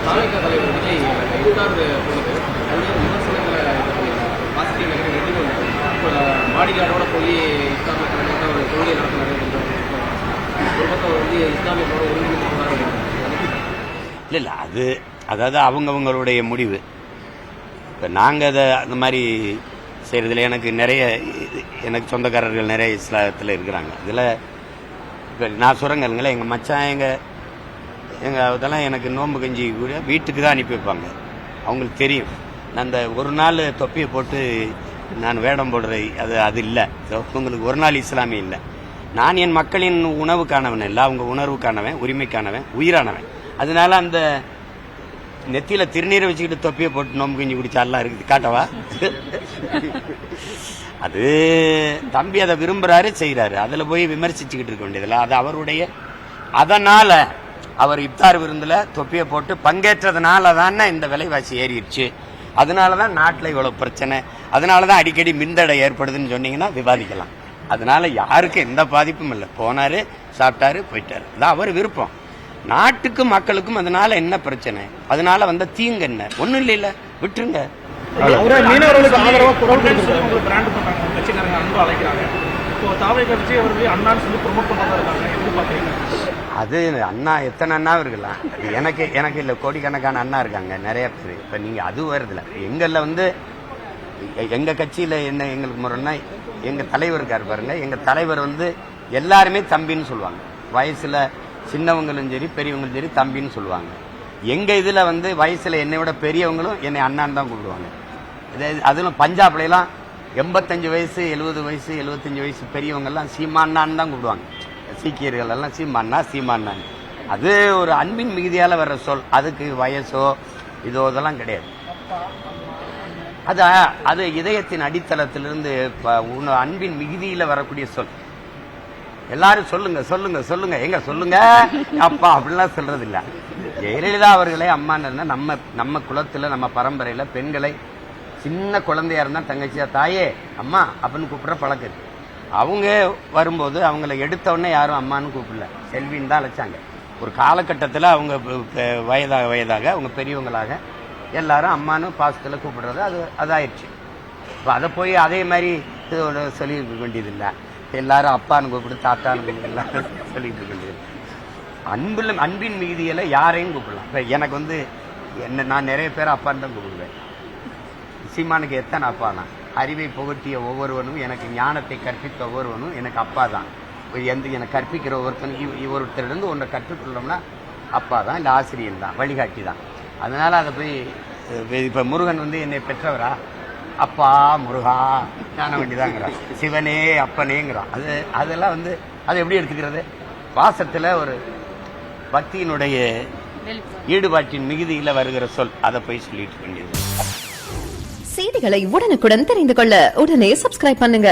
தாவேகா தலைவர் விஜய் இஃப்தார் பொழுது பல்வேறு விமர்சனங்களை பாசிட்டிவ் நெகட்டிவ் ரெண்டுமே இப்போ பாடிகார்டோட போய் இஸ்லாமிய தலைவர்கிட்ட ஒரு கொள்கை நடத்தினார் ஒரு பக்கம் வந்து இஸ்லாமியத்தோட ஒருங்கிணைந்து போனார். இல்லை அதாவது அவங்கவுங்களுடைய முடிவு. இப்போ நாங்கள் அதை அந்த மாதிரி செய்கிறதுல எனக்கு சொந்தக்காரர்கள் நிறைய இஸ்லாத்தில் இருக்கிறாங்க. இதில் இப்போ நான் சொல்கிறேங்களுங்களேன், எங்கள் மச்சான் எங்கள் அதெல்லாம் எனக்கு நோன்பு கஞ்சி கூட வீட்டுக்கு தான் அனுப்பி வைப்பாங்க. அவங்களுக்கு தெரியும் நான் அந்த ஒரு நாள் தொப்பியை போட்டு நான் வேடம் போடுறது அது இல்லை. உங்களுக்கு ஒரு நாள் இஸ்லாமியம் இல்லை. நான் என் மக்களின் உணவுக்கானவன் இல்லை, அவங்க உணர்வுக்கானவன், உரிமைக்கானவன், உயிரானவன். அதனால அந்த நெத்தியில திருநீரை வச்சுக்கிட்டு தொப்பியை போட்டு நோம்பு கஞ்சி குடிச்சாலாம் இருக்குது. காட்டவா? அது தம்பி அதை விரும்புறாரு, செய்யறாரு. அதுல போய் விமர்சிச்சுக்கிட்டு இருக்க வேண்டியதில்லை. அது அவருடைய. அதனால அவர் இஃப்தார் விருந்துல தொப்பியை போட்டு பங்கேற்றதுனால தானே இந்த விலைவாசி ஏறிடுச்சு. அதனாலதான் நாட்டில் இவ்வளவு பிரச்சனை, அதனாலதான் அடிக்கடி மின்தடை ஏற்படுதுன்னு சொன்னீங்கன்னா விவாதிக்கலாம். அதனால யாருக்கும் எந்த பாதிப்பும் இல்லை. போனாரு, சாப்பிட்டாரு, போயிட்டாரு. அதான் அவர் விருப்பம். நாட்டுக்கும் மக்களுக்கும் அதனால என்ன பிரச்சனை, அதனால வந்த தீங்கு என்ன? ஒன்னும் இல்ல, விட்டுருங்க. அது அண்ணா எத்தனை அண்ணா இருக்கலாம். எனக்கு இல்ல, கோடிக்கணக்கான அண்ணா இருக்காங்க, நிறைய பேர். இப்ப நீங்க அது வருதுல எங்கல்ல வந்து எங்க கட்சியில என்ன எங்களுக்கு முறைன்னா, எங்க தலைவர் இருக்காரு பாருங்க. எங்க தலைவர் வந்து எல்லாருமே தம்பின்னு சொல்லுவாங்க. வயசுல சின்னவங்களும் சரி பெரியவங்களும் சரி தம்பின்னு சொல்லுவாங்க. எங்க இதுல வந்து வயசுல என்னை விட பெரியவங்களும் என்னை அண்ணான்னு தான் கூப்பிடுவாங்க. அதுவும் பஞ்சாப்ல எல்லாம் 85 வயசு 70 வயசு 75 வயசு பெரியவங்க எல்லாம் சீமானான்னு தான் கூப்பிடுவாங்க. சீக்கியர்கள் எல்லாம் சீமானா. அது ஒரு அன்பின் மிகுதியால வர்ற சொல். அதுக்கு வயசோ இதெல்லாம் கிடையாது. அது இதயத்தின் அடித்தளத்திலிருந்து அன்பின் மிகுதியில வரக்கூடிய சொல். எல்லாரும் சொல்லுங்க எங்க சொல்லுங்க அப்பா அப்படிலாம் சொல்றது இல்ல. ஜெயலலிதா அவர்களே அம்மான்னு நம்ம குலத்துல நம்ம பரம்பரையில பெண்களை சின்ன குழந்தையா இருந்தா தங்கச்சியா தாயே அம்மா அப்படின்னு கூப்பிடுற பழக்கம். அவங்க வரும்போது அவங்கள எடுத்த உடனே யாரும் அம்மான்னு கூப்பிடல, செல்வின்னு தான் அழைச்சாங்க. ஒரு காலகட்டத்தில் அவங்க வயதாக அவங்க பெரியவங்களாக எல்லாரும் அம்மானு பாசத்துல கூப்பிடுறது அதாயிடுச்சு. இப்போ அதை போய் அதே மாதிரி சொல்லி இருக்க வேண்டியது இல்லை. எல்லாரும் அப்பான்னு கூப்பிடு, தாத்தான்னு கூப்பிடு, எல்லாரும் சொல்லிட்டு இருக்க வேண்டியது. அன்பின் மிகுதியில யாரையும் கூப்பிடலாம். இப்போ எனக்கு வந்து நான் நிறைய பேர் அப்பான்னு தான் கூப்பிடுவேன். சீமானுக்கு எத்தனை அப்பானா? அறிவை புகட்டிய ஒவ்வொருவனும், எனக்கு ஞானத்தை கற்பித்த ஒவ்வொருவனும் எனக்கு அப்பா தான். எனக்கு கற்பிக்கிற ஒருத்தரிலிருந்து ஒன்றை கற்றுக்கொள்ளோம்னா அப்பா தான், இல்லை ஆசிரியர் தான், வழிகாட்டி தான். அதனால அதை போய் இப்ப முருகன் வந்து என்னை பெற்றவரா? அப்பா முருகா ஞான வேண்டிதாங்கிறான். சிவனே அப்பனேங்கிறான். அதெல்லாம் வந்து அதை எப்படி எடுத்துக்கிறது? பாசத்துல ஒரு பக்தியினுடைய ஈடுபாட்டின் மிகுதியில வருகிற சொல். அதை போய் சொல்லிட்டு வேண்டியது. செய்திகளை உடனுக்குடன் தெரிந்து கொள்ள உடனே சப்ஸ்கிரைப் பண்ணுங்க.